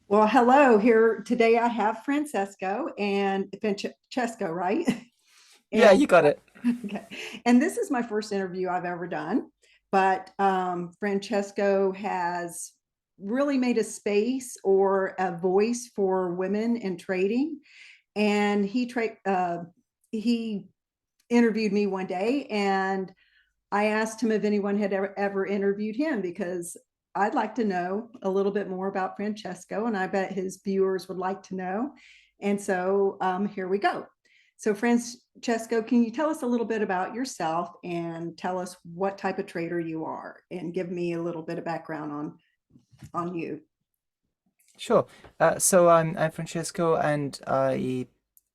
Well, hello here. Today I have Francesco and Francesco, right? Yeah, And you got it. okay. And this is my first interview I've ever done, but Francesco has really made a space or a voice for women in trading. And he interviewed me one day, and I asked him if anyone had ever interviewed him because I'd like to know a little bit more about Francesco, and I bet his viewers would like to know. And so here we go. So, Francesco, can you tell us a little bit about yourself and tell us what type of trader you are, and give me a little bit of background on you? Sure. So I'm Francesco, and I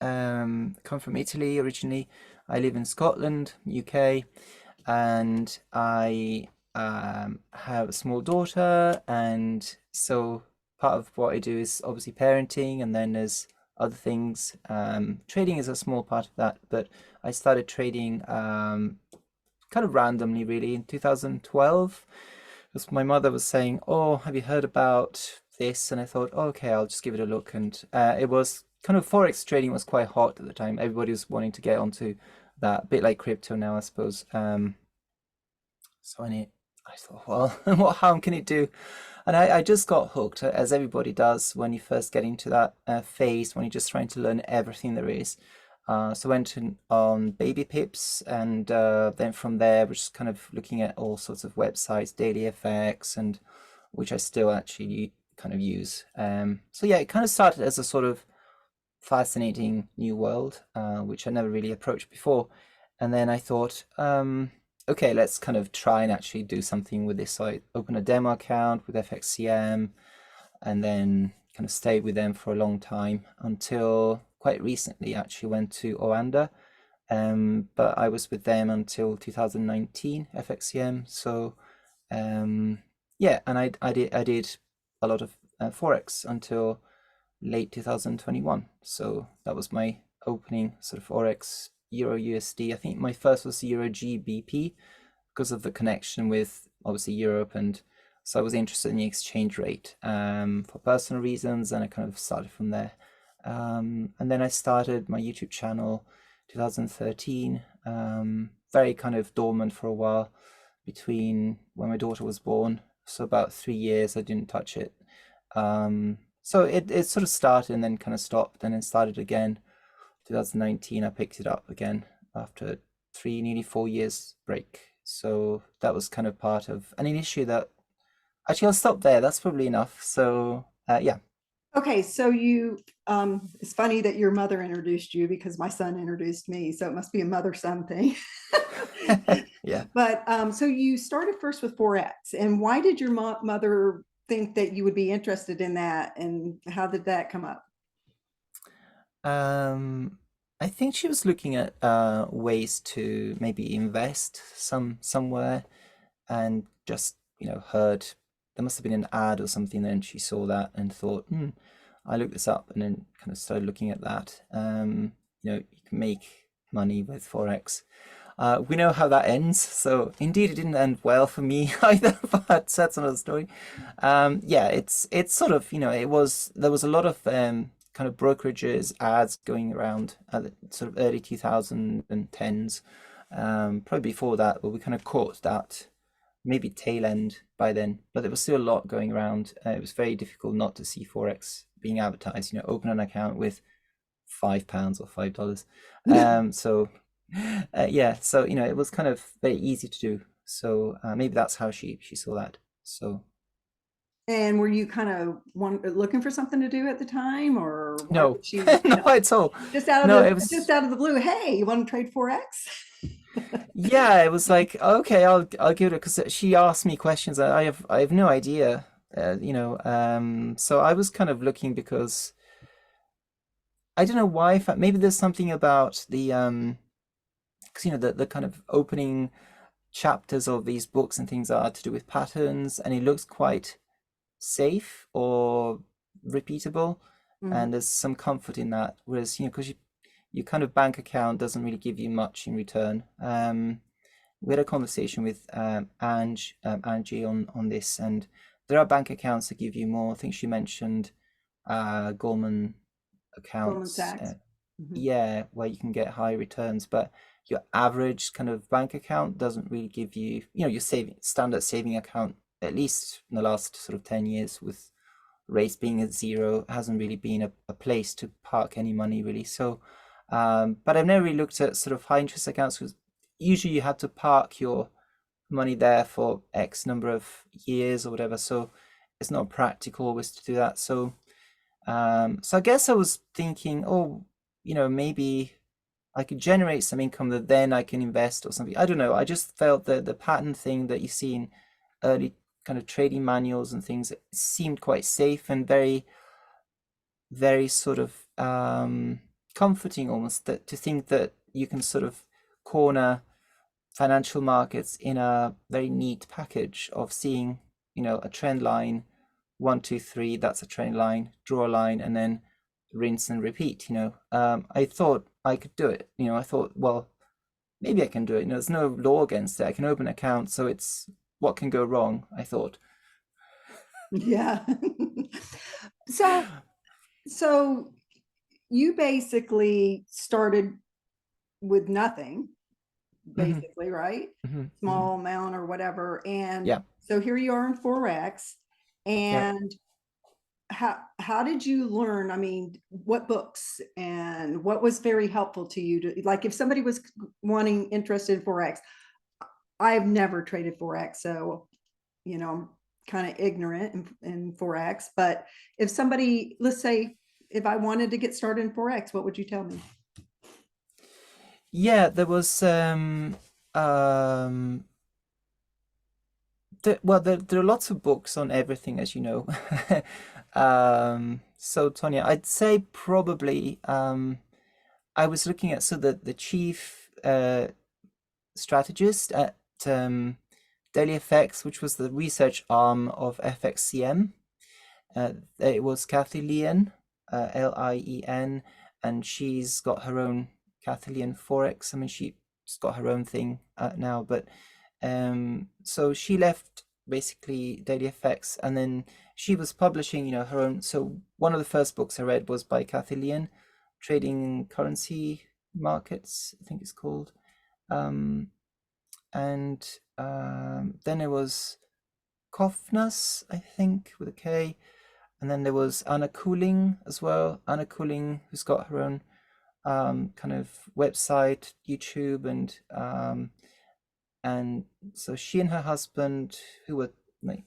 come from Italy originally. I live in Scotland, UK, and I have a small daughter, and so part of what I do is obviously parenting, and then there's other things. Trading is a small part of that, but I started trading kind of randomly, really, in 2012. Because my mother was saying, "Oh, have you heard about this?" And I thought, oh, "Okay, I'll just give it a look." And it was kind of forex trading was quite hot at the time. Everybody was wanting to get onto that, a bit like crypto now, I suppose. So I thought, well, what harm can it do? And I just got hooked, as everybody does when you first get into that phase, when you're just trying to learn everything there is. So I went on baby pips, and then from there, we're just kind of looking at all sorts of websites, Daily FX, and which I still actually kind of use. So yeah, it kind of started as a sort of fascinating new world, which I never really approached before. And then I thought, okay, let's kind of try and actually do something with this. So I opened a demo account with FXCM, and then kind of stayed with them for a long time until quite recently actually went to Oanda. But I was with them until 2019 FXCM. So yeah, and I did a lot of Forex until late 2021. So that was my opening sort of Forex Euro USD. I think my first was Euro GBP because of the connection with obviously Europe, and so I was interested in the exchange rate for personal reasons, and I kind of started from there. And then I started my YouTube channel 2013, very kind of dormant for a while between when my daughter was born. So about 3 years I didn't touch it. So it sort of started and then kind of stopped and then started again. 2019 I picked it up again after nearly 4 years break. So that was kind of part of an issue that actually I'll stop there. That's probably enough. So yeah. Okay, so it's funny that your mother introduced you because my son introduced me, so it must be a mother-son thing. Yeah. But so you started first with Forex, and why did your mother think that you would be interested in that, and how did that come up? Um, I think she was looking at ways to maybe invest somewhere, and just heard there must have been an ad or something. Then she saw that and thought, I looked this up, and then kind of started looking at that. You can make money with Forex. We know how that ends. So indeed, it didn't end well for me either, but that's another story. Yeah, it's sort of there was a lot of kind of brokerages ads going around at the sort of early 2010s, probably before that, but we kind of caught that maybe tail end by then. But there was still a lot going around. It was very difficult not to see Forex being advertised. Open an account with £5 or $5. So yeah, so it was kind of very easy to do. So maybe that's how she saw that. So And were you kind of looking for something to do at the time, or why no, would she, not at all. just out of No, the it just was out of the blue? Hey, you want to trade Forex? yeah, it was like okay, I'll give it because she asked me questions. I have no idea. So I was kind of looking because I don't know why. Maybe there's something about the because the kind of opening chapters of these books and things are to do with patterns, and it looks quite safe or repeatable, Mhm. and there's some comfort in that. Whereas because your kind of bank account doesn't really give you much in return. We had a conversation with Angie on this, and there are bank accounts that give you more. I think she mentioned Goldman Goldman accounts. Sachs. Mhm. Yeah, where you can get high returns, but your average kind of bank account doesn't really give you, your standard saving account, at least in the last sort of 10 years with rates being at zero, hasn't really been a place to park any money really. So, but I've never really looked at sort of high interest accounts because usually you have to park your money there for X number of years or whatever. So it's not practical always to do that. So I guess I was thinking, oh, maybe I could generate some income that then I can invest or something. I don't know. I just felt that the pattern thing that you see in early kind of trading manuals and things seemed quite safe and very, very sort of comforting almost, that to think that you can sort of corner financial markets in a very neat package of seeing, a trend line, 1, 2, 3, that's a trend line, draw a line, and then rinse and repeat. I thought I could do it. I thought, well, maybe I can do it. There's no law against it. I can open an account, so it's what can go wrong, I thought. Yeah. So, so you basically started with nothing, Hmm. basically, right? Hmm. Hmm. Small amount or whatever. And Yeah, so here you are in Forex. yeah. And how did you learn? I mean, what books and what was very helpful to you to, like, if somebody was wanting interested in Forex, I've never traded Forex, so I'm kind of ignorant in Forex. But if somebody, let's say, if I wanted to get started in Forex, what would you tell me? Yeah, there was um there are lots of books on everything, as you know. So Tonya, I'd say probably I was looking at, so the chief strategist at Daily FX, which was the research arm of FXCM. It was Kathy Lien, Lien, and she's got her own Kathy Lien Forex. I mean, she's got her own thing now, but so she left basically Daily FX, and then she was publishing, her own. So one of the first books I read was by Kathy Lien, Trading Currency Markets, I think it's called. Um, and then it was Kofnas, I think, with a K. And then there was Anna Cooling as well. Anna Cooling, who's got her own kind of website, YouTube, and so she and her husband, who were like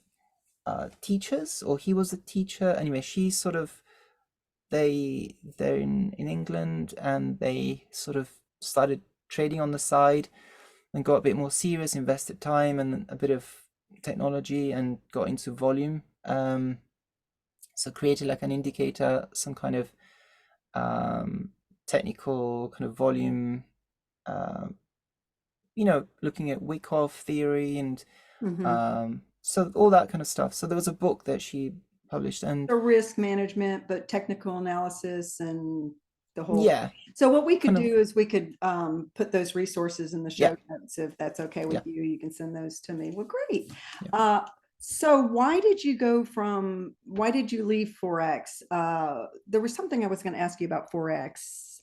teachers, or he was a teacher. Anyway, she sort of they're in England, and they sort of started trading on the side and got a bit more serious, invested time and a bit of technology, and got into volume. So created like an indicator, some kind of um, technical kind of volume, uh, looking at Wyckoff theory and Mm-hmm. so all that kind of stuff. So there was a book that she published, and So risk management, but technical analysis and the whole. yeah, So what we could kind of, do is we could put those resources in the yeah, show notes. If that's okay with yeah, you, you can send those to me. Well, great. yeah. Uh, so why did you leave Forex? There was something I was going to ask you about Forex.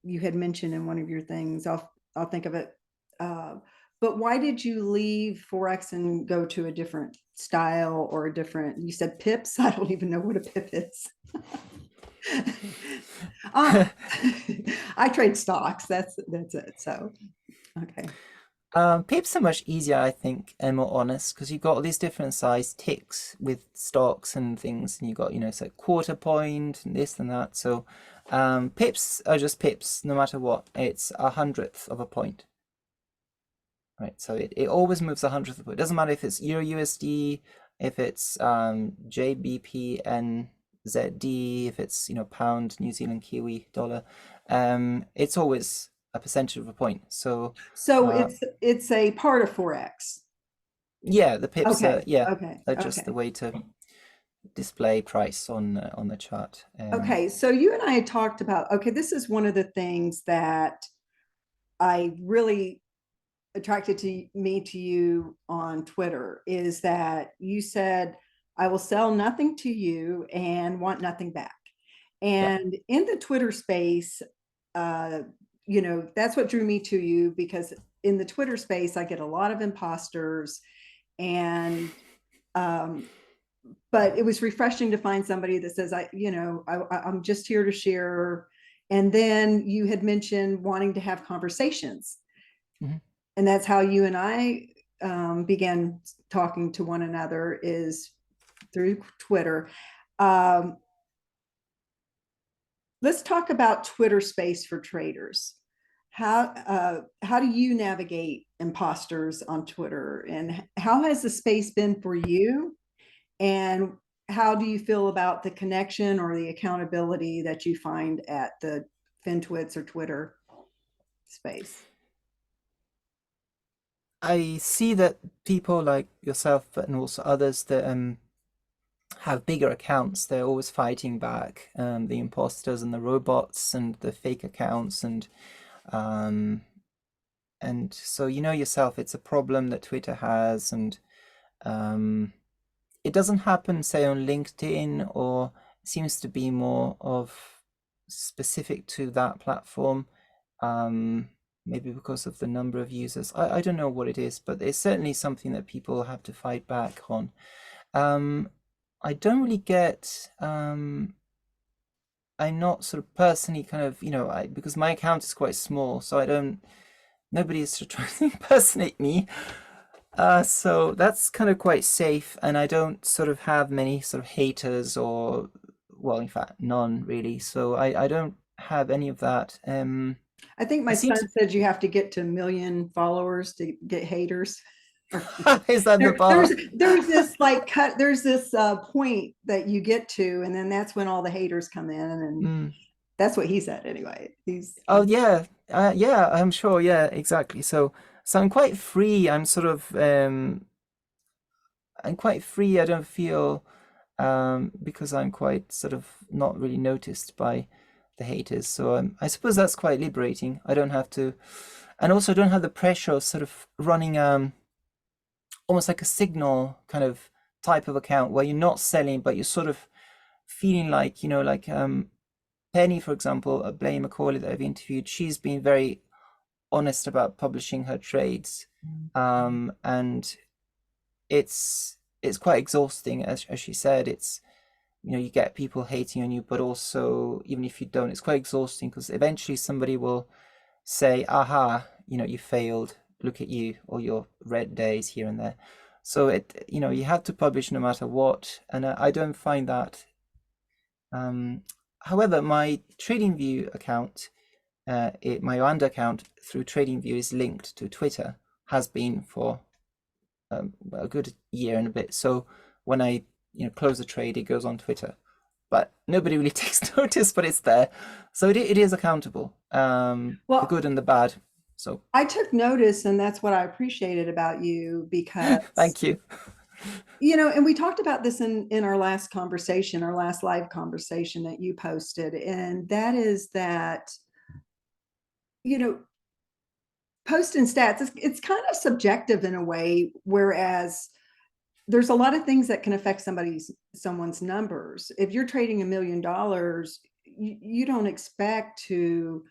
You had mentioned in one of your things. I'll think of it. Uh, but why did you leave Forex and go to a different style or a different? You said pips. I don't even know what a pip is. uh, I trade stocks. That's it. So okay. Pips are much easier, I think, and more honest, because you've got all these different size ticks with stocks and things, and you've got, it's like quarter point and this and that. So pips are just pips, no matter what. It's 100th of a point, right? So it always moves 100th of a point. It doesn't matter if it's Euro USD, if it's JBP if it's, pound, New Zealand Kiwi dollar. It's always a percentage of a point. So So uh, it's a part of Forex. yeah, the pips are, Okay. yeah, Okay. are just the Okay. way to display price on the chart. Okay. So you and I had talked about, okay, this is one of the things that I really attracted to me to you on Twitter is that you said I will sell nothing to you and want nothing back. Yeah. And in the Twitter space, uh, that's what drew me to you, because in the Twitter space, I get a lot of imposters, and but it was refreshing to find somebody that says, I'm just here to share. And then you had mentioned wanting to have conversations. Mhm. And that's how you and I began talking to one another, is through Twitter. Um, let's talk about Twitter space for traders. How do you navigate imposters on Twitter, and how has the space been for you? And how do you feel about the connection or the accountability that you find at the FinTwits or Twitter space? I see that people like yourself and also others that have bigger accounts, they're always fighting back the imposters and the robots and the fake accounts, um, and so you know yourself, it's a problem that Twitter has, and um, it doesn't happen, say, on LinkedIn, or it seems to be more of specific to that platform. Um, Maybe because of the number of users. I don't know what it is, but it's certainly something that people have to fight back on. Um, I don't really get. I'm not sort of personally kind of, because my account is quite small, so I don't. Nobody is sort of trying to impersonate me. So that's kind of quite safe, and I don't sort of have many sort of haters or, well, in fact, none really. So I don't have any of that. I think I my seem son to. said you have to get to 1 million followers to get haters. Is that the there, there's bar? there's this like cut there's this point that you get to, and then that's when all the haters come in, and Mm. that's what he said anyway. Oh yeah, yeah, I'm sure. Yeah, exactly. So I'm quite free. I'm quite free. I don't feel because I'm quite sort of not really noticed by the haters. So I suppose that's quite liberating. I don't have to, and also don't have the pressure of sort of running almost like a signal kind of type of account where you're not selling, but you're sort of feeling like, like Penny, for example, Blaine McCauley that I've interviewed. She's been very honest about publishing her trades, and it's quite exhausting, as she said. It's you get people hating on you, but also even if you don't, it's quite exhausting because eventually somebody will say, "Aha, you failed. Look at you, all your red days here and there." So you have to publish no matter what, and I don't find that. Um, However, my TradingView account, my Oanda account through TradingView is linked to Twitter, has been for a good year and a bit. So when I close a trade, it goes on Twitter, but nobody really takes notice. But it's there, so it is accountable, the Well, good and the bad. So I took notice, and that's what I appreciated about you, because thank you. and we talked about this in our last conversation, our last live conversation that you posted, and that is that you know posting stats, it's kind of subjective in a way, whereas there's a lot of things that can affect someone's numbers. If you're trading $1 million, you don't expect to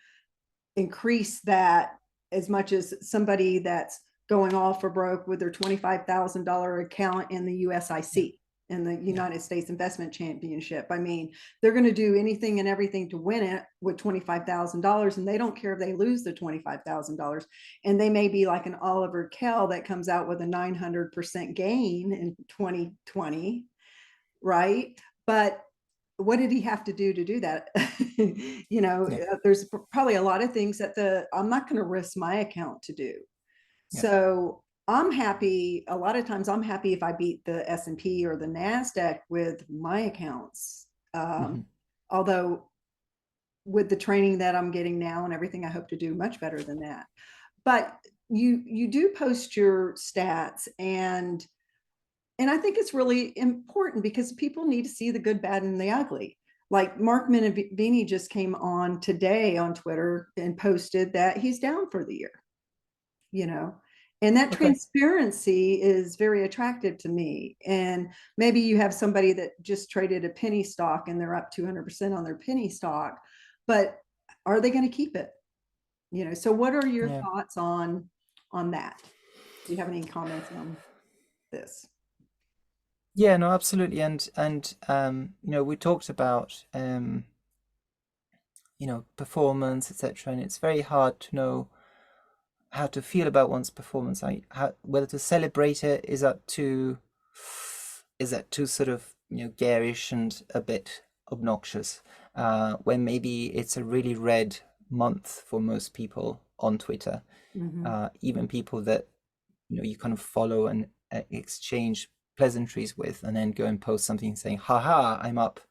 increase that as much as somebody that's going all for broke with their $25,000 account in the Yeah, USIC, in the yeah, United States Investment Championship. I mean, they're going to do anything and everything to win it with $25,000, and they don't care if they lose the $25,000. And they may be like an Oliver Kell that comes out with a 900% gain in 2020, right? But what did he have to do that? yeah, There's probably a lot of things that I'm not going to risk my account to do. yeah. So I'm happy. A lot of times I'm happy if I beat the S&P or the NASDAQ with my accounts. Hmm. Although with the training that I'm getting now and everything, I hope to do much better than that. But you do post your stats, and I think it's really important because people need to see the good, bad, and the ugly. Like Mark Minervini just came on today on Twitter and posted that he's down for the year, you know, And that Okay. transparency is very attractive to me. And maybe you have somebody that just traded a penny stock and they're up 200% on their penny stock, but are they going to keep it? So what are your Yeah. thoughts on that? Do you have any comments on this? Yeah, no, absolutely. And we talked about performance, etc. And it's very hard to know how to feel about one's performance. Whether to celebrate it, is that too sort of garish and a bit obnoxious? When maybe it's a really red month for most people on Twitter, Mm-hmm. even people that you kind of follow and exchange pleasantries with, and then go and post something saying, "Haha, I'm up,"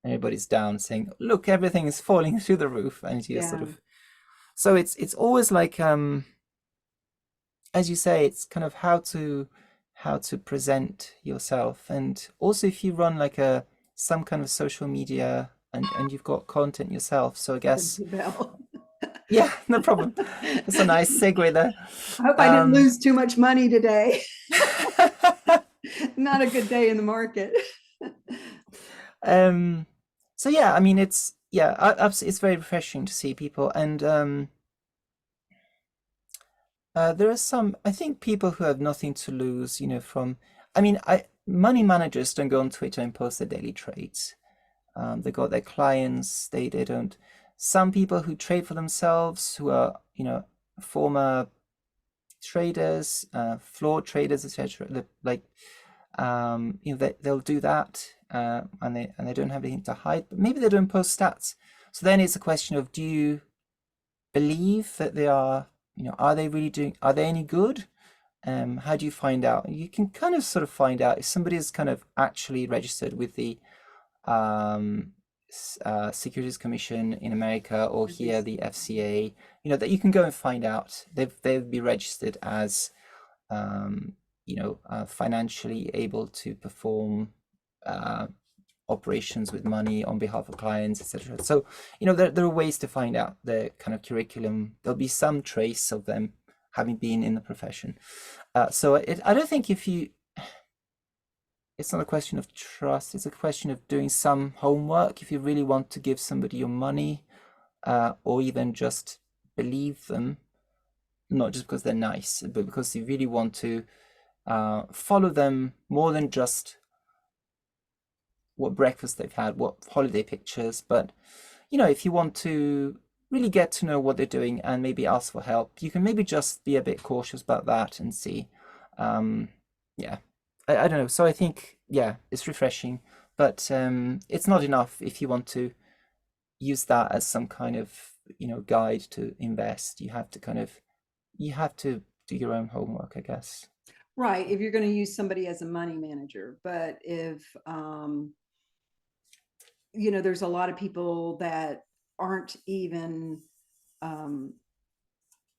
and everybody's down, saying, "Look, everything is falling through the roof," and you sort Yeah. of. So it's always like as you say, it's kind of how to present yourself, and also if you run like a some kind of social media and you've got content yourself. So I Rings guess the bell. yeah, no problem. That's a nice segue there. I hope I didn't Um, lose too much money today. Not a good day in the market. um, so yeah, I mean it's very refreshing to see people, and there are some, I think, people who have nothing to lose, from. I mean, money managers don't go on Twitter and post their daily trades. They got their clients. They don't. Some people who trade for themselves, who are former traders, floor traders, etc. Like they'll do that, and they don't have anything to hide. But maybe they don't post stats. So then it's a question of, do you believe that they are they really doing? Are they any good? How do you find out? You can kind of sort of find out if somebody is kind of actually registered with the um, Securities Commission in America, or here the FCA. That you can go and find out. They'll be registered as financially able to perform uh, operations with money on behalf of clients, etc. So, there are ways to find out the kind of curriculum. There'll be some trace of them having been in the profession. So I don't think it's not a question of trust. It's a question of doing some homework. If you really want to give somebody your money, or even just believe them, not just because they're nice, but because you really want to follow them more than just what breakfast they've had, what holiday pictures. But if you want to really get to know what they're doing and maybe ask for help, you can maybe just be a bit cautious about that and see. Yeah, I don't know. So I think, yeah, it's refreshing, but it's not enough if you want to use that as some kind of guide to invest. You have to do your own homework, I guess. Right. If you're going to use somebody as a money manager, but if, there's a lot of people that aren't even um,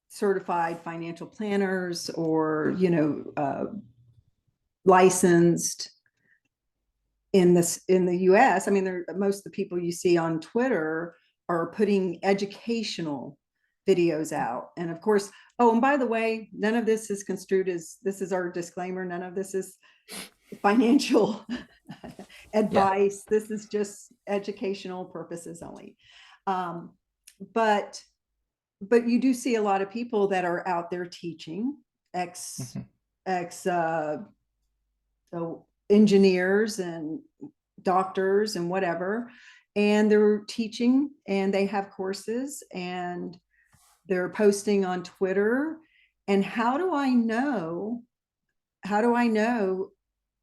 certified financial planners or, licensed in the US. I mean, most of the people you see on Twitter are putting educational videos out. And of course, oh, and by the way, none of this is construed as, this is our disclaimer, none of this is financial Yeah. advice. This is just educational purposes only. Um, but you do see a lot of people that are out there teaching, ex Mhm. ex engineers and doctors and whatever, and they're teaching and they have courses and they're posting on Twitter. And how do I know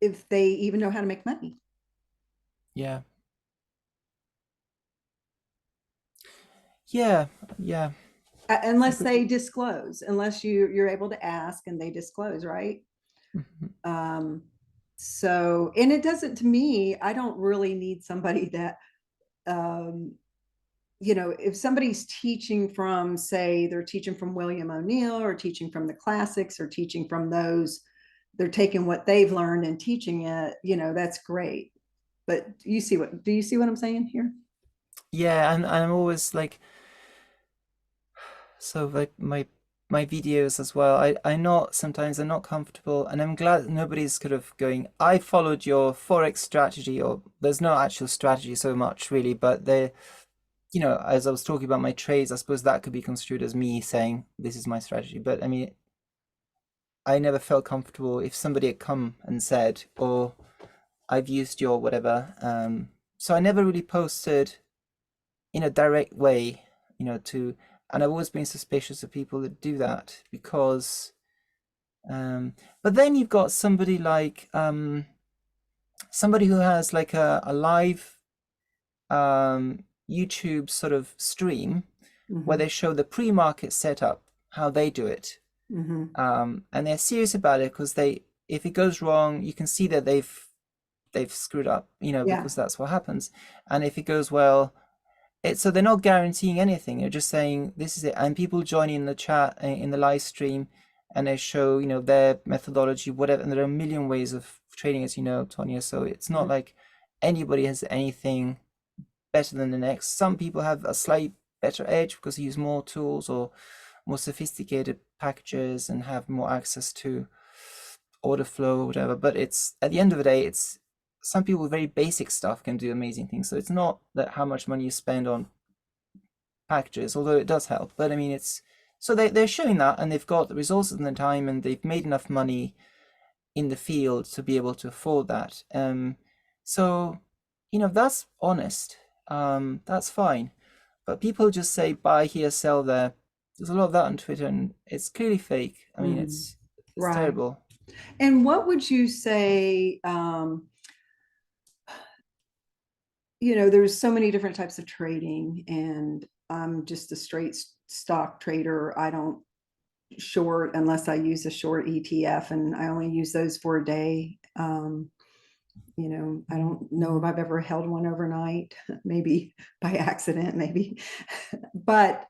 if they even know how to make money? Yeah. Yeah. Yeah. Unless Agreed. they disclose, unless you're able to ask and they disclose, right? Mhm. um so, and it doesn't, to me, I don't really need somebody that um if somebody's teaching from, say, they're teaching from William O'Neill or teaching from the classics or teaching from those, they're taking what they've learned and teaching it, that's great. But do you see what I'm saying here? Yeah, and I'm always like, so like my my videos as well. I'm not sometimes I'm not comfortable, and I'm glad that nobody's kind of going, I followed your Forex strategy, or there's no actual strategy so much really, but they, as I was talking about my trades, I suppose that could be construed as me saying this is my strategy. But I mean, I never felt comfortable if somebody had come and said, or I've used your whatever. So I never really posted in a direct way, and I've always been suspicious of people that do that because, but then you've got somebody like, somebody who has like a live YouTube sort of stream where Mm-hmm. they show the pre-market setup, how they do it. Mm-hmm. And they're serious about it because if it goes wrong, you can see that they've screwed up, Yeah. because that's what happens. And if it goes well, so they're not guaranteeing anything. They're just saying this is it. And people join in the chat, in the live stream, and they show, their methodology, whatever. And there are a million ways of trading, as you know, Tonya. So it's not like anybody has anything better than the next. Some people have a slight better edge because they use more tools or more sophisticated packages and have more access to order flow or whatever. But it's at the end of the day, it's some people with very basic stuff can do amazing things. So it's not that how much money you spend on packages, although it does help. But I mean, it's so they're showing that, and they've got the resources and the time, and they've made enough money in the field to be able to afford that. So that's honest. That's fine. But people just say buy here, sell there. There's a lot of that on Twitter, and it's clearly fake. I mean, Mm-hmm. it's Right. terrible. And what would you say, there's so many different types of trading, and I'm just a straight stock trader. I don't short unless I use a short ETF, and I only use those for a day. I don't know if I've ever held one overnight, maybe by accident, maybe. But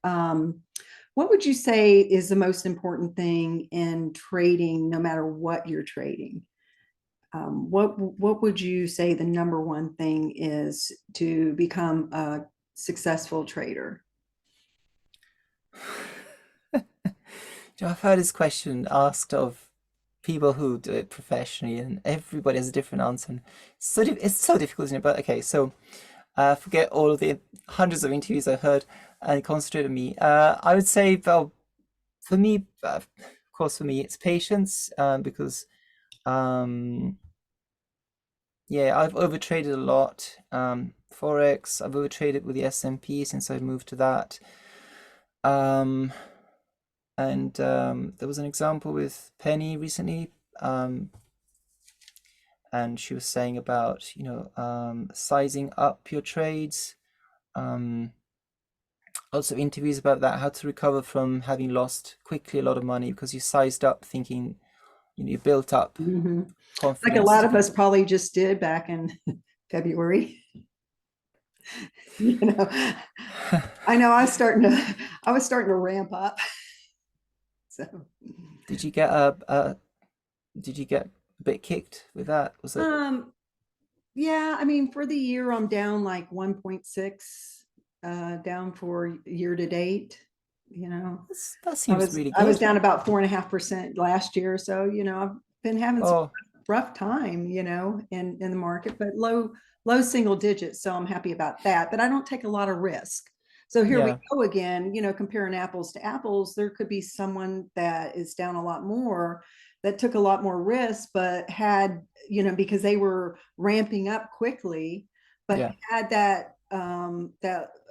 what would you say is the most important thing in trading, no matter what you're trading? What would you say the number one thing is to become a successful trader? I've heard this question asked of people who do it professionally, and everybody has a different answer. And it's so difficult, isn't it? But okay, so forget all of the hundreds of interviews I've heard and concentrate on me. I would say, well, for me, of course, for me, it's patience, because, um, yeah, I've overtraded a lot. Forex, I've overtraded with the S&P since I moved to that. Um, and there was an example with Penny recently, and she was saying about, sizing up your trades. Also interviews about that, how to recover from having lost quickly a lot of money because you sized up thinking, you built up Mm-hmm. Like a confidence lot to of us be. probably just did back in February. you know, I know I was starting to ramp up. So, Did you get a bit kicked with that? Was it? um, yeah, I mean, for the year, I'm down like 1.6, down for year to date. You know, That I seems was really I was good. down about 4.5% last year. So, I've been having some Oh, rough time, in the market, but low single digits. So I'm happy about that. But I don't take a lot of risk. So here we yeah, go again, comparing apples to apples. There could be someone that is down a lot more that took a lot more risk, but had, because they were ramping up quickly, but yeah, had that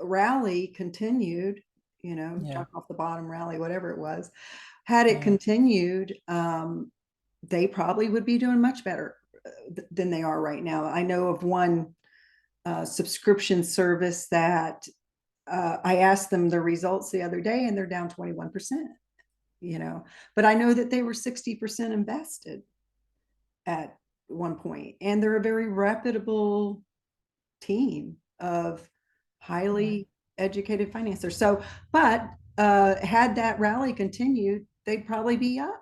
rally continued, yeah, jump off the bottom rally, whatever it was, had it yeah, continued, they probably would be doing much better than they are right now. I know of one subscription service that I asked them the results the other day, and they're down 21%. But I know that they were 60% invested at one point, and they're a very reputable team of yeah, highly educated financiers. So, but had that rally continued, they'd probably be up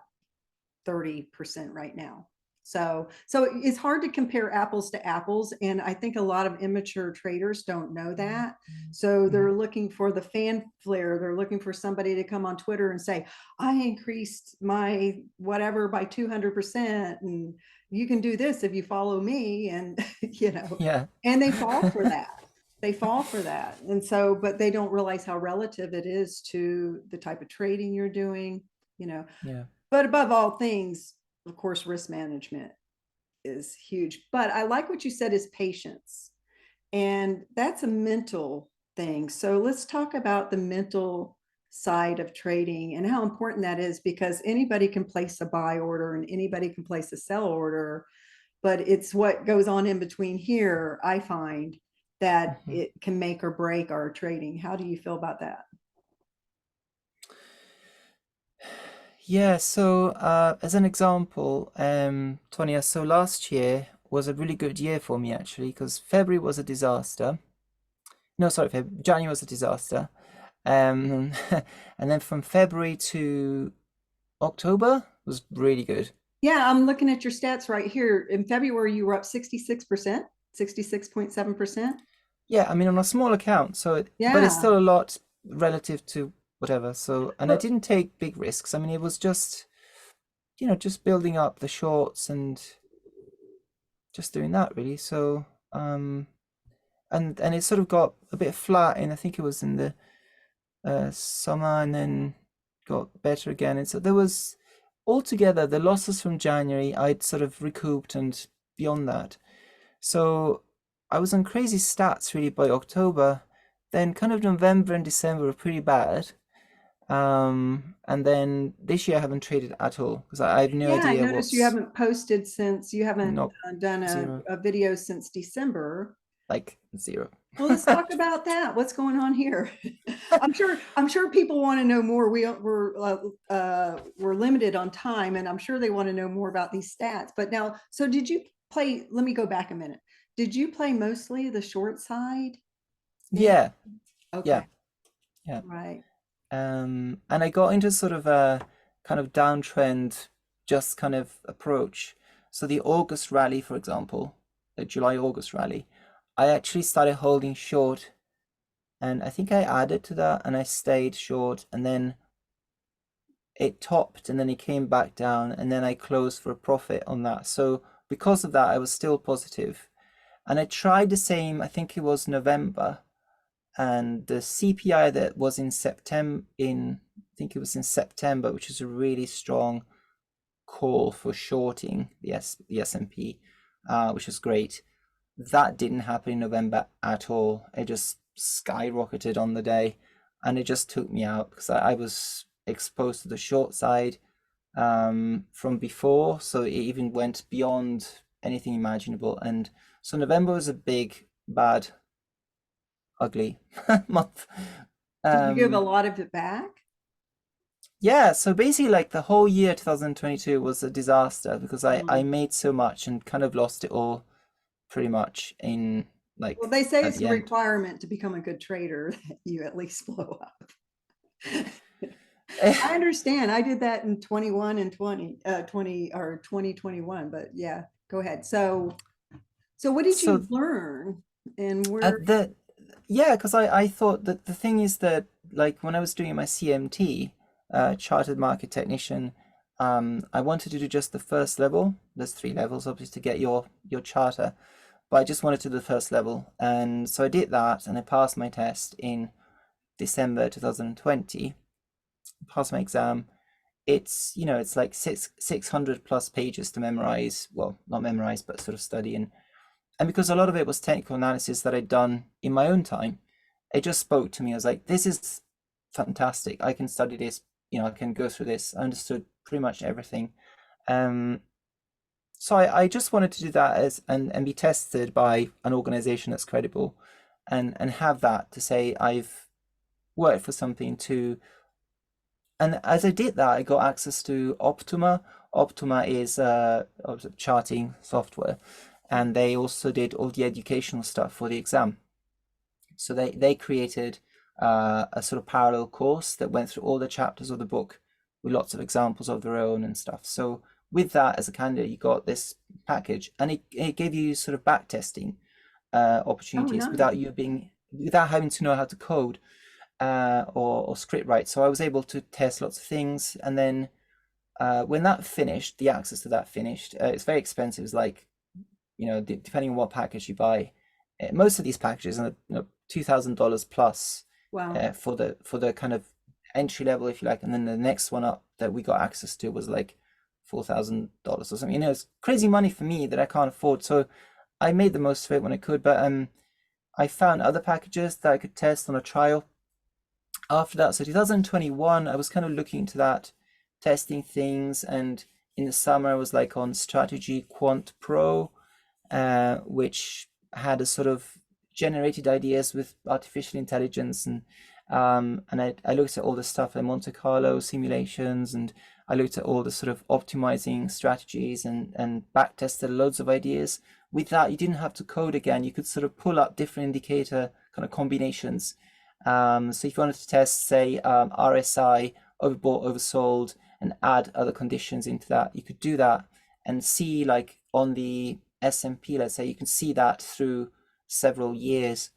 30% right now. So it's hard to compare apples to apples. And I think a lot of immature traders don't know that. So Mhm. they're looking for the fanfare. They're looking for somebody to come on Twitter and say, I increased my whatever by 200%. And you can do this if you follow me. And, Yeah. and they fall for that. They fall for that. And so, but they don't realize how relative it is to the type of trading you're doing, you know. Yeah. But above all things, of course, risk management is huge. But I like what you said is patience. And that's a mental thing. So let's talk about the mental side of trading and how important that is, because anybody can place a buy order and anybody can place a sell order, but it's what goes on in between here, I find, that Mhm. it can make or break our trading. How do you feel about that? Yeah, so as an example, Tonya, so last year was a really good year for me actually, because February was a disaster. No, sorry, January was a disaster. Um, and then from February to October was really good. Yeah, I'm looking at your stats right here. In February, you were up 66%, 66.7%. Yeah, I mean on a small account, but it's Yeah. still a lot relative to whatever. So, and I But didn't take big risks. I mean, it was just building up the shorts and just doing that really. So, and it sort of got a bit flat, and I think it was in the summer, and then got better again. And so there was altogether the losses from January I'd sort of recouped, and beyond that. So I was on crazy stats really by October. Then kind of November and December were pretty bad. And then this year I haven't traded at all because I have no yeah, I idea noticed you what's haven't posted since you haven't not done zero, a video since December. like zero. Well, let's talk about that. What's going on here? I'm sure people want to know more. We're limited on time, and I'm sure they want to know more about these stats. But now, so did you play? Let me go back a minute. Did you play mostly the short side? And Yeah, yeah, okay, yeah. right. And I got into sort of a kind of downtrend, just kind of approach. So the August rally, for example, the July August rally, I actually started holding short, and I think I added to that, and I stayed short, and then it topped, and then it came back down, and then I closed for a profit on that. So because of that, I was still positive, and I tried the same. I think it was November, and the CPI that was in September, I think it was in September, which is a really strong call for shorting the S&P, which is great. That didn't happen in November at all. It just skyrocketed on the day, and it just took me out because I was exposed to the short side from before, so it even went beyond anything imaginable. And so November was a big, bad, ugly month. Did you give a Um, lot of it back? yeah, so basically, like the whole year 2022 was a disaster because I Mm. made so much and kind of lost it all pretty much in Well, like they say at it's the a end. requirement to become a good trader that you at least blow up. I understand. I did that in 21 and 20 or 2021, but yeah, go ahead. So what did you So learn and where? at the yeah, because I thought that the thing is that like when I was doing my CMT, Chartered Market Technician, I wanted to do just the first level. There's three levels obviously to get your charter, but I just wanted to do the first level, and so I did that, and I passed my test in December 2020. Passed my exam. It's like 600 plus pages to memorize. Well, not memorize, but sort of study, and because a lot of it was technical analysis that I'd done in my own time, it just spoke to me. I was like, this is fantastic. I can study this. I can go through this. I understood pretty much everything. Um, so I just wanted to do that and be tested by an organization that's credible, and have that to say I've worked for something to. And as I did that, I got access to Optima. Optima is a charting software, and they also did all the educational stuff for the exam. So they created a sort of parallel course that went through all the chapters of the book with lots of examples of their own and stuff. So with that as a candidate, you got this package, and it gave you sort of back testing Oh, opportunities nice. without having to know how to code or script write. So I was able to test lots of things, and then when that finished, the access to that finished. It's very expensive. It's like, depending on what package you buy, most of these packages are $2,000 plus Wow. for the kind of entry level, if you like, and then the next one up that we got access to was like $4,000 or something. It's crazy money for me that I can't afford. So I made the most of it when I could, but I found other packages that I could test on a trial after that. So 2021, I was kind of looking into that, testing things, and in the summer I was like on Strategy Quant Pro, which had a sort of generated ideas with artificial intelligence, and I looked at all the stuff like Monte Carlo simulations, and I looked at all the sort of optimizing strategies and back tested loads of ideas. With that, you didn't have to code again. You could sort of pull up different indicator kind of combinations. So if you wanted to test, say, RSI, overbought, oversold, and add other conditions into that, you could do that and see, like on the S&P, let's say, you can see that through several years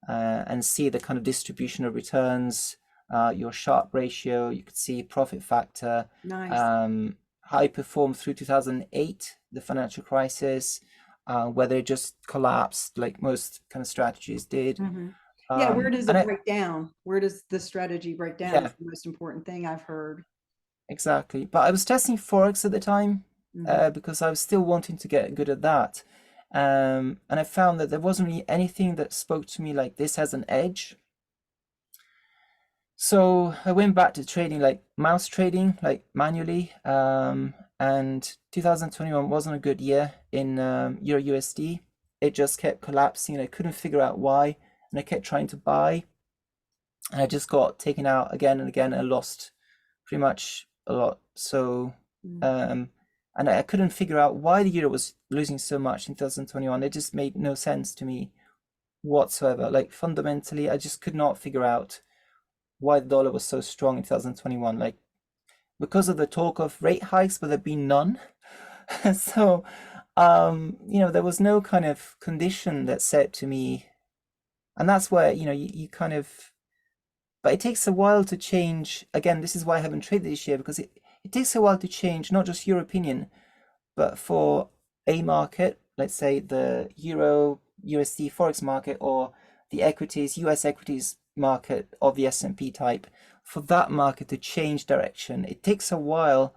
and see the kind of distribution of returns, your Sharpe ratio. You could see profit factor, Nice. how it performed through 2008, the financial crisis, whether it just collapsed like most kind of strategies did. Hmm. Yeah, where does And it I, break down? Where does the strategy break down yeah, is the most important thing I've heard. exactly. But I was testing Forex at the time Hmm. because I was still wanting to get good at that. And I found that there wasn't really anything that spoke to me like this has an edge. So I went back to trading, like mouse trading, like manually. And 2021 wasn't a good year in Euro USD. It just kept collapsing, and I couldn't figure out why. And I kept trying to buy, and I just got taken out again and again, and I lost pretty much a lot. So, Mm. um, and I couldn't figure out why the euro was losing so much in 2021. It just made no sense to me whatsoever. Like fundamentally, I just could not figure out why the dollar was so strong in 2021. Like because of the talk of rate hikes, but there'd been none. So, there was no kind of condition that said to me, and that's where, you kind of, but it takes a while to change. Again, this is why I haven't traded this year, because it takes a while to change, not just your opinion, but for a market, let's say the Euro USD Forex market, or the equities, US equities market of the S&P type, for that market to change direction. It takes a while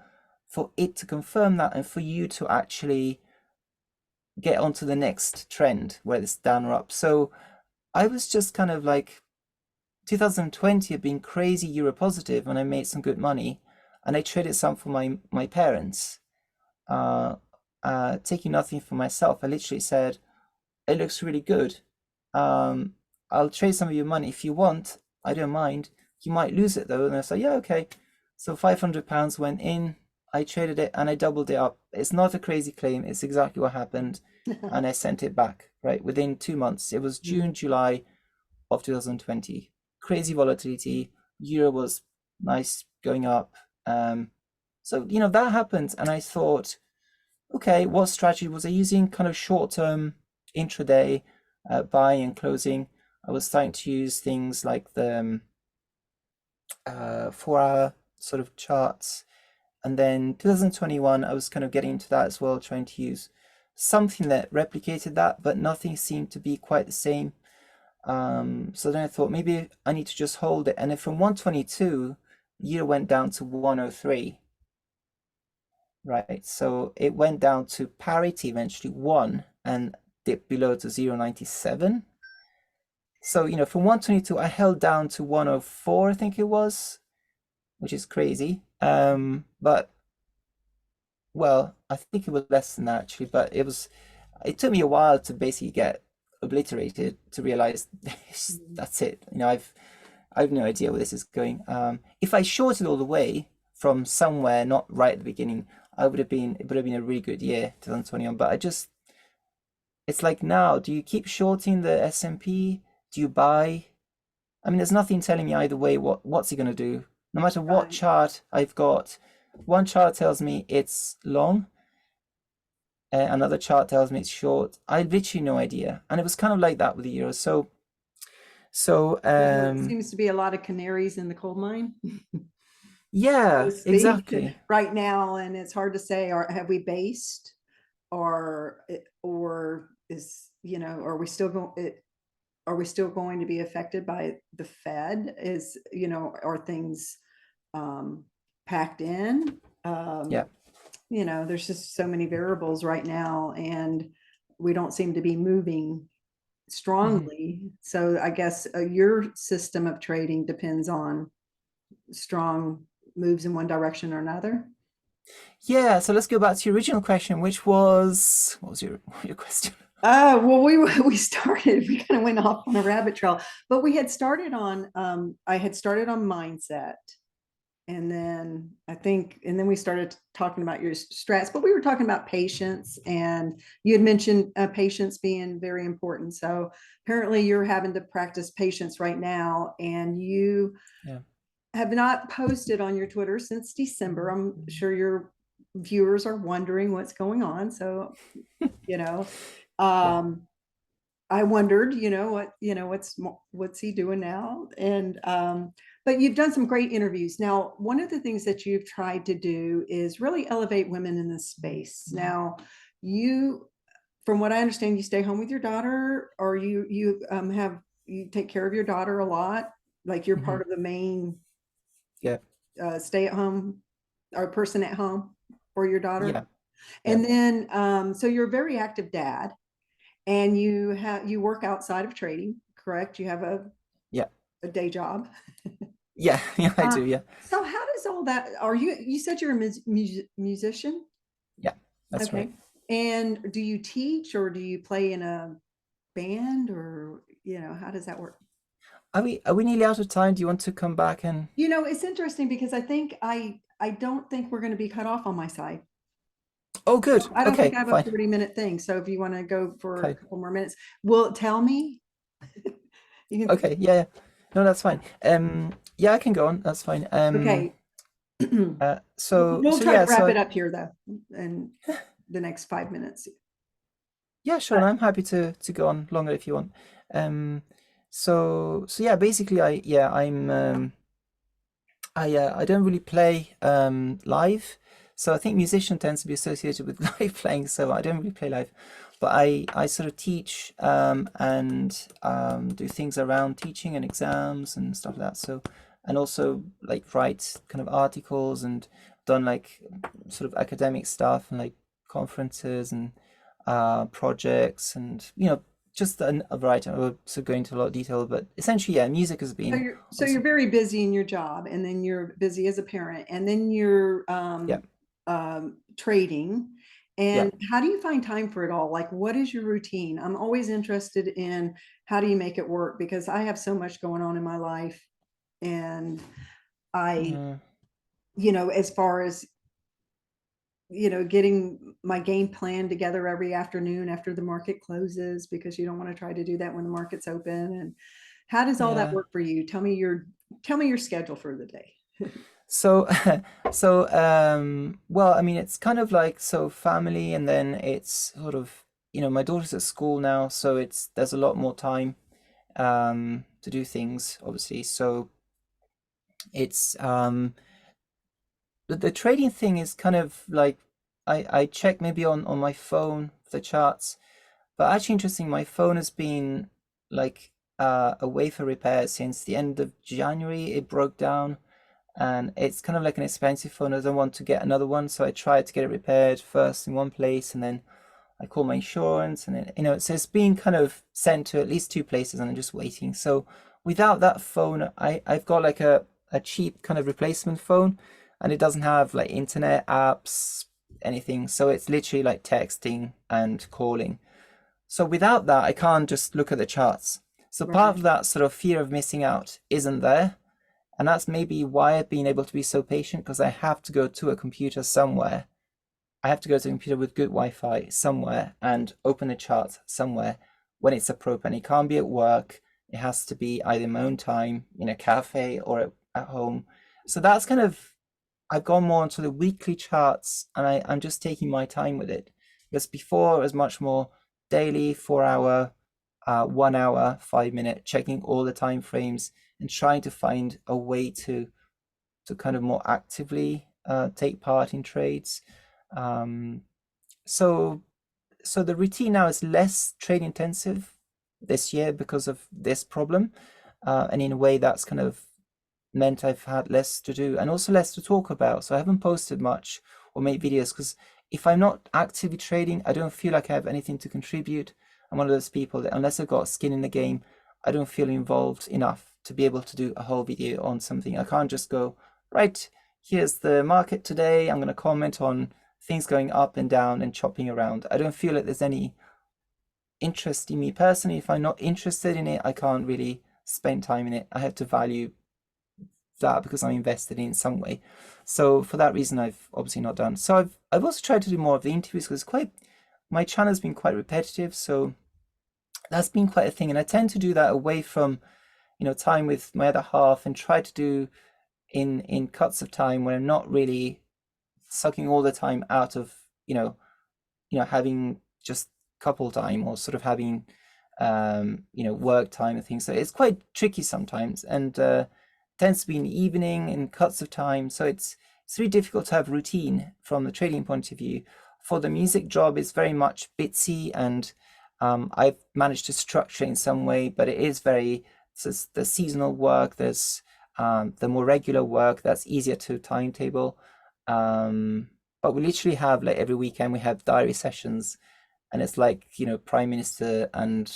for it to confirm that and for you to actually get onto the next trend, whether it's down or up. So I was just kind of like, 2020 had been crazy euro positive, and I made some good money, and I traded some for my parents, uh, taking nothing for myself. I literally said, "It looks really good. Um, I'll trade some of your money if you want. I don't mind. You might lose it though." And I said, "Yeah, okay." So £500 went in. I traded it and I doubled it up. It's not a crazy claim. It's exactly what happened, and I sent it back right within 2 months. It was Mm. June, July of 2020. Crazy volatility. Euro was nice going up. So that happened, and I thought, okay, what strategy was I using? Kind of short term intraday buying and closing. I was starting to use things like the 4 hour sort of charts. And then 2021, I was kind of getting into that as well, trying to use something that replicated that, but nothing seemed to be quite the same. So then I thought maybe I need to just hold it. And then from 122, the euro went down to 103, right? So it went down to parity eventually, one, and dipped below to 0.97. So, from 122, I held down to 104, I think it was, which is crazy. But well, I think it was less than that actually, but it took me a while to basically get obliterated to realize Mm. that's it. I've no idea where this is going. If I shorted all the way from somewhere, not right at the beginning, it would have been a really good year, 2021. But it's like now, do you keep shorting the S&P? Do you buy? I mean, there's nothing telling me either way what's he gonna do. No matter what Right. chart I've got, one chart tells me it's long, another chart tells me it's short. I literally no idea, and it was kind of like that with the euros. So There seems to be a lot of canaries in the coal mine, so to yeah, speak, exactly. right now, and it's hard to say, or have we based, or is, are we still going? Are we still going to be affected by the Fed? Are things packed in? Yeah. There's just so many variables right now, and we don't seem to be moving Mhm. strongly. So I guess your system of trading depends on strong moves in one direction or another. Yeah, so let's go back to your original question, which was what was your question? Well, we started. We kind of went off on a rabbit trail, but we had started on. I had started on mindset, and then we started talking about your strats. But we were talking about patience, and you had mentioned patience being very important. So apparently, you're having to practice patience right now, and you Yeah. have not posted on your Twitter since December. I'm sure your viewers are wondering what's going on. So, you know, Yeah. um, I wondered, what's he doing now? And but you've done some great interviews. Now, one of the things that you've tried to do is really elevate women in this space. Now, you, from what I understand, you stay home with your daughter, or you take care of your daughter a lot. Like you're Hmm. part of the main Yeah. stay at home or person at home for your Yeah. daughter. Yeah. And then so you're a very active dad, and you work outside of trading, correct? You have Yeah. a day job. Yeah. Yeah, I uh, do. Yeah. so how does all that, you said you're a musician? Yeah. That's right. Okay. And do you teach, or do you play in a band, or how does that work? Are we nearly out of time? Do you want to come back and It's interesting because I don't think we're going to be cut off on my side. Oh, good. I don't think Okay, I have a fine. 40-minute thing. So if you want to go for a Okay. couple more minutes, will tell me. You can. Okay. Yeah, yeah. No, that's fine. Yeah, I can go on. That's fine. Okay. We'll So try to yeah, wrap it up here though, in the next 5 minutes. yeah, sure. Uh, And I'm happy to go on longer if you want. Um, so yeah, basically, I don't really play live, so I think musician tends to be associated with live playing. So I don't really play live, but I sort of teach and do things around teaching and exams and stuff like that. So and also like write kind of articles and done like sort of academic stuff and like conferences and projects and just a variety. I will sort of go into a lot of detail, but essentially, yeah, music has so been you're obviously very busy in your job, and then you're busy as a parent, and then you're yeah. trading. Yeah. And how do you find time for it all? Like, what is your routine? I'm always interested in how do you make it work, because I have so much going on in my life, and I, Uh, as far as getting my game plan together every afternoon after the market closes, because you don't want to try to do that when the market's open. And how does all that yeah. work for you? Tell me your schedule for the day. So, well, I mean, it's kind of like so family, and then it's sort of, my daughter's at school now, so there's a lot more time to do things, obviously. So it's the trading thing is kind of like I check maybe on my phone the charts, but actually interesting, my phone has been like away for repair since the end of January. It broke down. And it's kind of like an expensive phone. I don't want to get another one, so I tried to get it repaired first in one place, and then I called my insurance, and then so it's being kind of sent to at least two places, and I'm just waiting. So without that phone, I've got like a cheap kind of replacement phone, and it doesn't have like internet apps, anything. So it's literally like texting and calling. So without that, I can't just look at the charts. So part Right. of that sort of fear of missing out isn't there. And that's maybe why I've been able to be so patient, because I have to go to a computer somewhere. I have to go to a computer with good Wi-Fi somewhere and open a chart somewhere when it's appropriate. And it can't be at work. It has to be either in my own time, in a cafe, or at home. So that's kind of I've gone more onto the weekly charts, and I'm just taking my time with it. Because before it was much more daily, 4 hour, 1 hour, 5 minute, checking all the time frames and trying to find a way to kind of more actively take part in trades. Um, so so the routine now is less trade intensive this year because of this problem, and in a way that's kind of meant I've had less to do and also less to talk about. So I haven't posted much or made videos because if I'm not actively trading, I don't feel like I have anything to contribute. I'm one of those people that unless I've got skin in the game, I don't feel involved enough to be able to do a whole video on something. I can't just go, right, here's the market today. I'm going to comment on things going up and down and chopping around. I don't feel like there's any interest in me personally. If I'm not interested in it, I can't really spend time in it. I have to value that because I'm invested in some way. So for that reason, I've obviously not done. So I've also tried to do more of the interviews because quite my channel's been quite repetitive. So that's been quite a thing, and I tend to do that away from time with my other half and try to do in cuts of time when I'm not really sucking all the time out of having just couple time or sort of having work time and things. So it's quite tricky sometimes, and tends to be in the evening in cuts of time. So it's really difficult to have routine from the trading point of view. For the music job, it's very much bitsy, and I've managed to structure in some way, but it is very so the seasonal work. There's the more regular work that's easier to timetable. But we literally have like every weekend we have diary sessions, and it's like prime minister and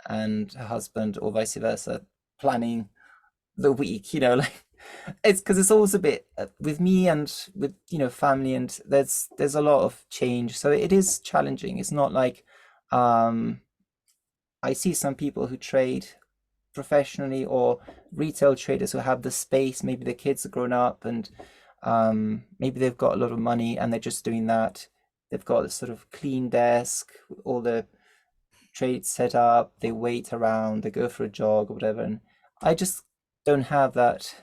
her husband or vice versa planning the week. Like it's because it's always a bit with me and with family, and there's a lot of change, so it is challenging. It's not like um I see some people who trade professionally or retail traders who have the space. Maybe the kids are grown up and maybe they've got a lot of money and they're just doing that. They've got a sort of clean desk, all the trades set up, they wait around, they go for a jog or whatever. And I just don't have that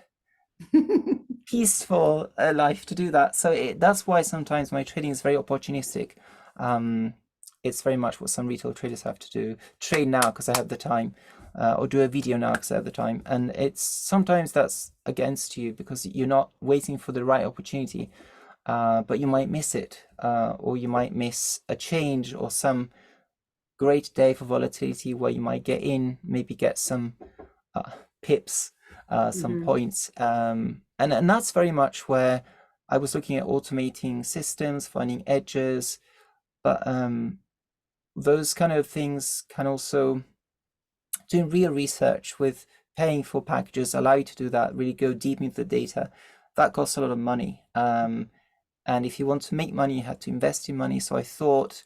peaceful life to do that. So that's why sometimes my trading is very opportunistic. Um, it's very much what some retail traders have to do. Trade now because I have the time, or do a video now because I have the time. And it's sometimes that's against you because you're not waiting for the right opportunity, but you might miss it, or you might miss a change or some great day for volatility where you might get in, maybe get some uh, pips, some Mhm. points. And that's very much where I was looking at automating systems, finding edges, but those kind of things can also doing real research with paying for packages allow you to do that, really go deep into the data. That costs a lot of money. And if you want to make money, you have to invest in money. So I thought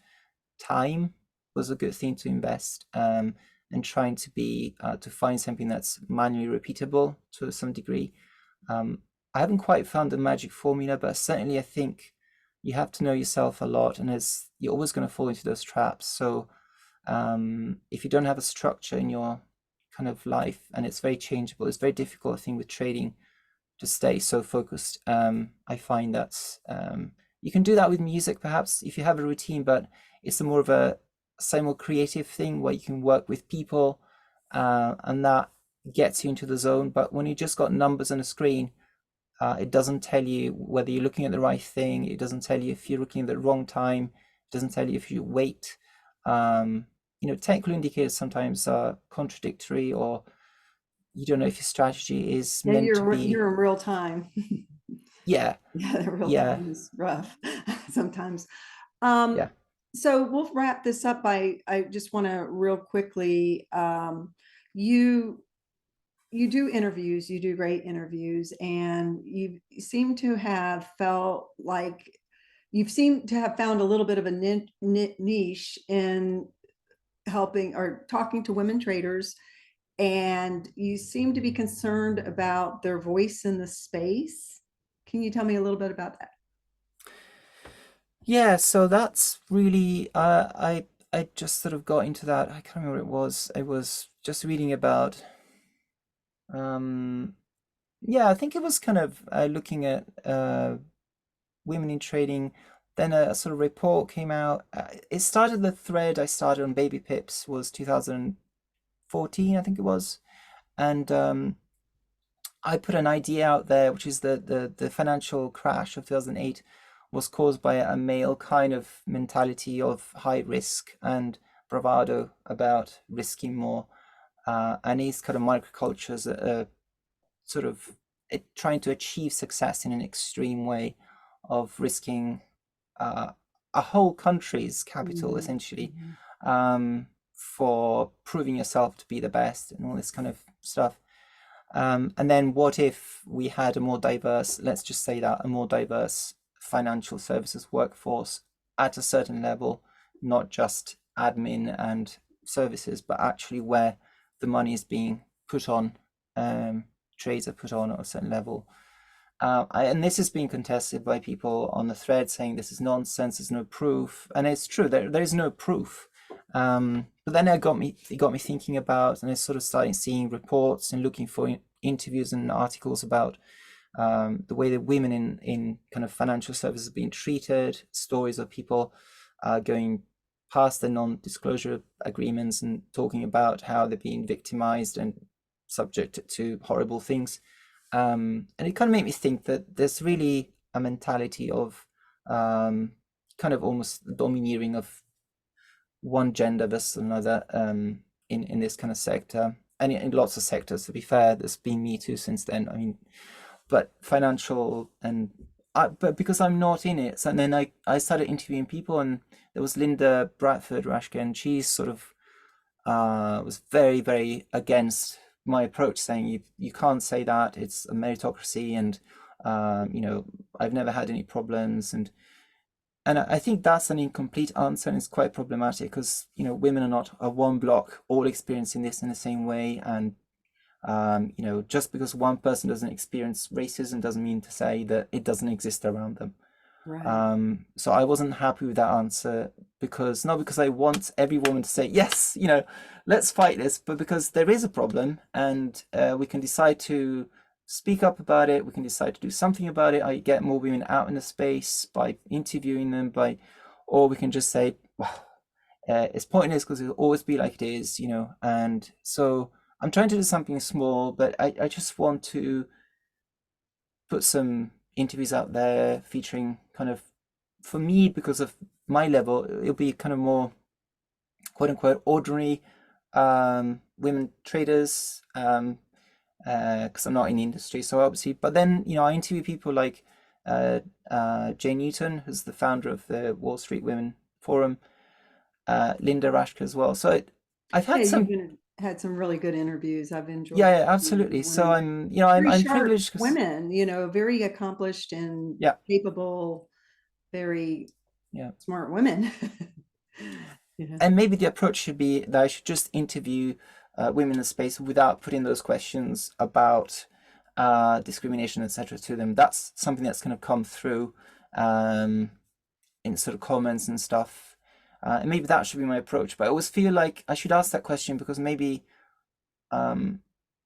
time was a good thing to invest, and trying to be to find something that's manually repeatable to some degree. I haven't quite found the magic formula, but certainly I think you have to know yourself a lot, and as you're always going to fall into those traps. So if you don't have a structure in your kind of life, and it's very changeable, it's very difficult, I think, with trading to stay so focused. I find that you can do that with music, perhaps, if you have a routine, but it's a more of a say more creative thing where you can work with people, and that gets you into the zone. But when you just got numbers on a screen, it doesn't tell you whether you're looking at the right thing. It doesn't tell you if you're looking at the wrong time. It doesn't tell you if you wait. Um, Technical indicators sometimes are contradictory, or you don't know if your strategy is Yeah, meant to be. you're in real time. Yeah, Yeah, the real yeah, time is rough sometimes. Um, yeah. so we'll wrap this up by, I just want to real quickly, you you do interviews, you do great interviews, and you seem to have felt like you've seemed to have found a little bit of a niche in helping or talking to women traders, and you seem to be concerned about their voice in the space. Can you tell me a little bit about that? Yeah, so that's really I just sort of got into that. I can't remember what it was. I was just reading about um Yeah, I think it was kind of looking at women in trading. Then a sort of report came out. It started the thread I started on baby pips was 2014, I think it was, and I put an idea out there, which is the financial crash of 2008 was caused by a male kind of mentality of high risk and bravado about risking more, and these kind of microcultures sort of trying to achieve success in an extreme way of risking uh, a whole country's capital Mhm, essentially, mhm. for proving yourself to be the best and all this kind of stuff. And then what if we had a more diverse, let's just say that, a more diverse financial services workforce at a certain level, not just admin and services, but actually where the money is being put on, um, trades are put on at a certain level. And this is being contested by people on the thread saying this is nonsense, there's no proof. And it's true, there is no proof. But then it got me thinking about, and I sort of started seeing reports and looking for interviews and articles about the way that women in kind of financial services are being treated, stories of people going past the non-disclosure agreements and talking about how they're being victimized and subjected to horrible things. And it kind of made me think that there's really a mentality of kind of almost domineering of one gender versus another in this kind of sector, and in lots of sectors. To be fair, there's been Me Too since then. I mean, but financial but because I'm not in it, so then I started interviewing people, and there was Linda Bradford Rashke, and she's sort of was very, very against my approach, saying you can't say that, it's a meritocracy, and you know, I've never had any problems, and I think that's an incomplete answer, and it's quite problematic because you know women are not a one block all experiencing this in the same way, and you know, just because one person doesn't experience racism doesn't mean to say that it doesn't exist around them. Right. So I wasn't happy with that answer because not because I want every woman to say, yes, you know, let's fight this, but because there is a problem and we can decide to speak up about it. We can decide to do something about it. I get more women out in the space by interviewing them, or we can just say, well, it's pointless because it'll always be like it is, you know. And so I'm trying to do something small, but I just want to put some interviews out there featuring kind of, for me, because of my level, it'll be kind of more quote unquote ordinary women traders, because I'm not in the industry. So obviously, but then, you know, I interview people like Jay Newton, who's the founder of the Wall Street Women Forum, Linda Rashke as well. So I've Yeah, had you've some, had some really good interviews. I've enjoyed yeah, yeah, the absolutely. So women, I'm, you know, very I'm sharp privileged because, women, you know, very accomplished and yeah, capable, very yeah. smart women. Yeah. And maybe the approach should be that I should just interview women in the space without putting those questions about discrimination, etc., to them. That's something that's going to come through um, in sort of comments and stuff. And maybe that should be my approach. But I always feel like I should ask that question because maybe um,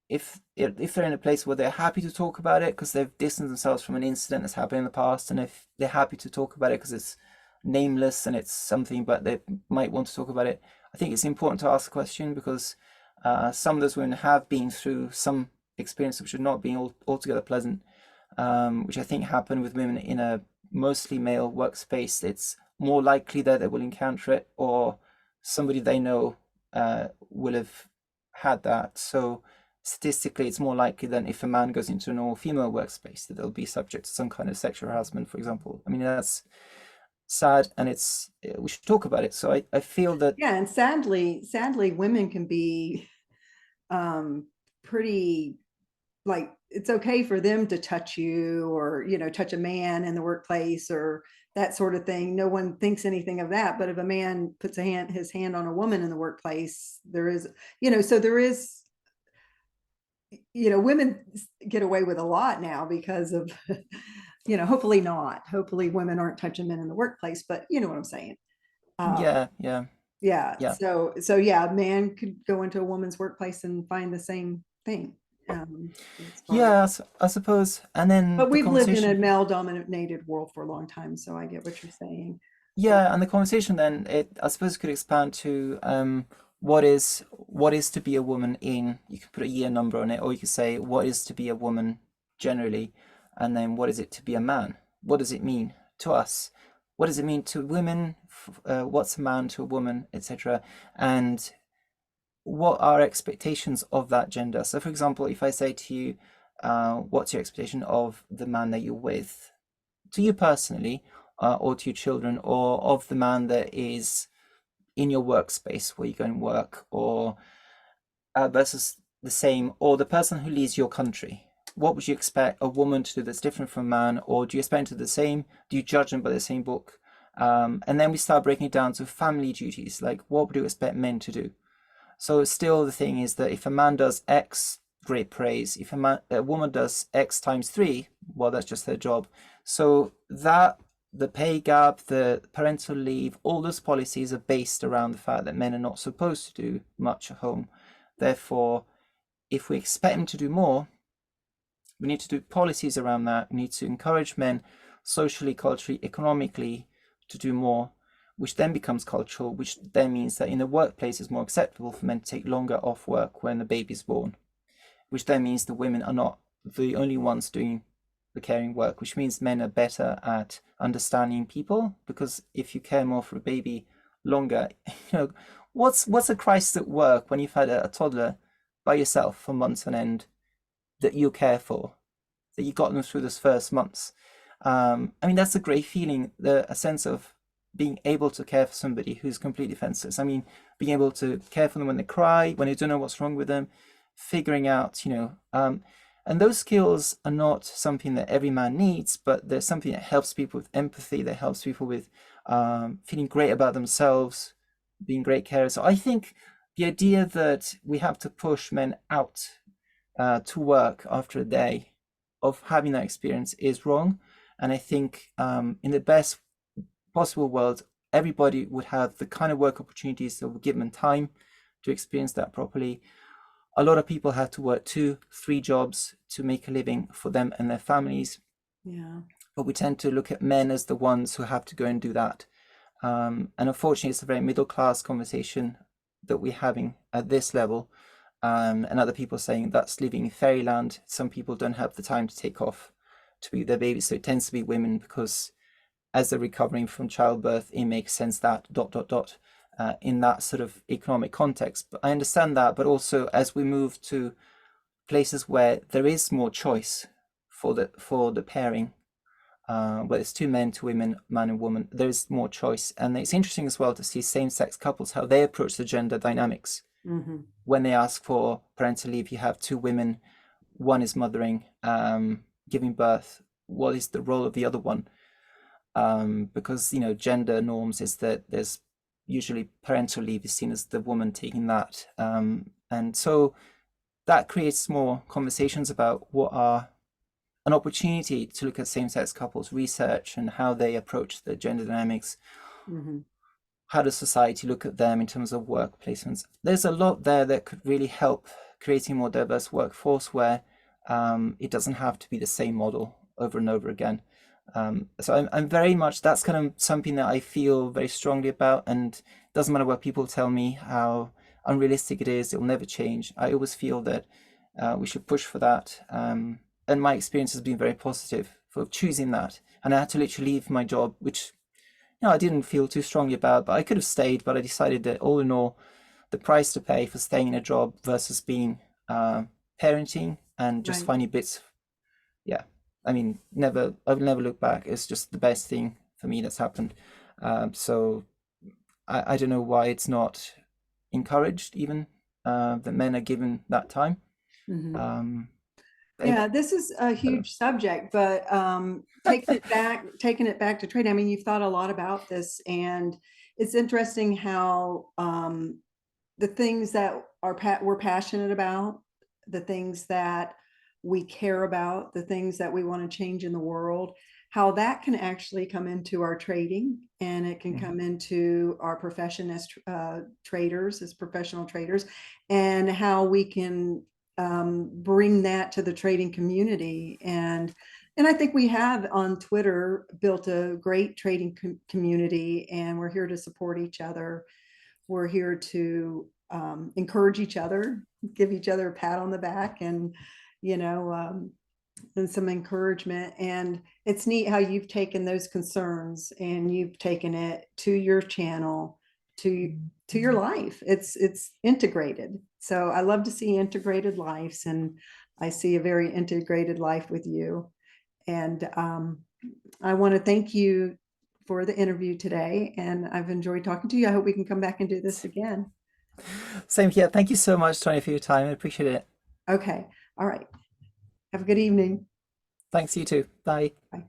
if they're in a place where they're happy to talk about it because they've distanced themselves from an incident that's happened in the past, and if they're happy to talk about it because it's nameless and it's something, but they might want to talk about it. I think it's important to ask the question because some of those women have been through some experience which should not be altogether pleasant, which I think happen with women in a mostly male workspace. It's more likely that they will encounter it, or somebody they know will have had that. So statistically, it's more likely than if a man goes into an all-female workspace that they'll be subject to some kind of sexual harassment, for example. I mean, that's sad, and it's we should talk about it. So I feel that, Yeah, and sadly, women can be um pretty, like, it's okay for them to touch you or, you know, touch a man in the workplace or that sort of thing. No one thinks anything of that. But if a man puts his hand on a woman in the workplace, there is, you know, so there is, you know, women get away with a lot now because of, you know, hopefully not. Hopefully women aren't touching men in the workplace, but you know what I'm saying. Um, yeah, yeah, yeah. yeah. So yeah, a man could go into a woman's workplace and find the same thing. as far as, Yeah, I suppose. And then but the we've lived in a conversation, male dominated world for a long time, so I get what you're saying. yeah, and the conversation then I suppose could expand to what is to be a woman in, you could put a year number on it, or you could say what is to be a woman generally, and then what is it to be a man? What does it mean to us? What does it mean to women? What's a man to a woman, etc. And what are expectations of that gender? So, for example, if I say to you, what's your expectation of the man that you're with, to you personally, or to your children, or of the man that is in your workspace where you go and work, or versus the same, or the person who leads your country? What would you expect a woman to do that's different from a man, or do you expect them to do the same? Do you judge them by the same book? And then we start breaking it down to family duties, like what would you expect men to do? So still the thing is that if a man does X, great praise. If a woman does X times three, well, that's just their job. So that the pay gap, the parental leave, all those policies are based around the fact that men are not supposed to do much at home. Therefore, if we expect them to do more, we need to do policies around that. We need to encourage men socially, culturally, economically to do more, which then becomes cultural, which then means that in the workplace it's more acceptable for men to take longer off work when the baby's born, which then means the women are not the only ones doing the caring work, which means men are better at understanding people, because if you care more for a baby longer, you know, what's a crisis at work when you've had a toddler by yourself for months on end that you care for, that you got them through those first months. I mean, that's a great feeling, a sense of being able to care for somebody who's completely defenseless. I mean, being able to care for them when they cry, when they don't know what's wrong with them, figuring out, and those skills are not something that every man needs, but they're something that helps people with empathy, that helps people with feeling great about themselves, being great carers. So I think the idea that we have to push men out to work after a day of having that experience is wrong. And I think in the best possible world, everybody would have the kind of work opportunities that would give them time to experience that properly. A lot of people have to work 2, 3 jobs to make a living for them and their families. Yeah. But we tend to look at men as the ones who have to go and do that. And unfortunately, it's a very middle class conversation that we're having at this level. And other people saying that's living in fairyland. Some people don't have the time to take off to be their babies, so it tends to be women, because as they're recovering from childbirth, it makes sense that ... in that sort of economic context. But I understand that, but also as we move to places where there is more choice for the pairing, whether it's 2 men, 2 women, man and woman, there's more choice. And it's interesting as well to see same-sex couples, how they approach the gender dynamics. Mm-hmm. When they ask for parental leave, you have 2 women, one is mothering, giving birth. What is the role of the other one? Because gender norms is that there's usually parental leave is seen as the woman taking that, and so that creates more conversations about what are an opportunity to look at same-sex couples research and how they approach the gender dynamics. Mm-hmm. How does society look at them in terms of work placements? There's a lot there that could really help creating a more diverse workforce where it doesn't have to be the same model over and over again. So I'm very much, that's kind of something that I feel very strongly about, and it doesn't matter what people tell me how unrealistic it is, it'll never change. I always feel that we should push for that. And my experience has been very positive for choosing that. And I had to literally leave my job, which I didn't feel too strongly about, but I could have stayed. But I decided that all in all, the price to pay for staying in a job versus being parenting and just Right. finding bits, yeah. I mean, I've never looked back. It's just the best thing for me that's happened. So I don't know why it's not encouraged even that men are given that time. Mm-hmm. Um, it, Yeah, this is a I don't huge subject, but taking it back to trade. I mean, you've thought a lot about this, and it's interesting how the things that we're passionate about, the things that we care about, the things that we want to change in the world, how that can actually come into our trading, and it can Mhm. come into our profession as traders, as professional traders, and how we can bring that to the trading community. And I think we have on Twitter built a great trading community, and we're here to support each other. We're here to encourage each other, give each other a pat on the back, and you know, and some encouragement. And it's neat how you've taken those concerns and you've taken it to your channel, to your life. It's integrated. So I love to see integrated lives, and I see a very integrated life with you. And I want to thank you for the interview today, and I've enjoyed talking to you. I hope we can come back and do this again. Same here. Thank you so much, Tony, for your time. I appreciate it. Okay. All right. Have a good evening. Thanks, you too. Bye. Bye.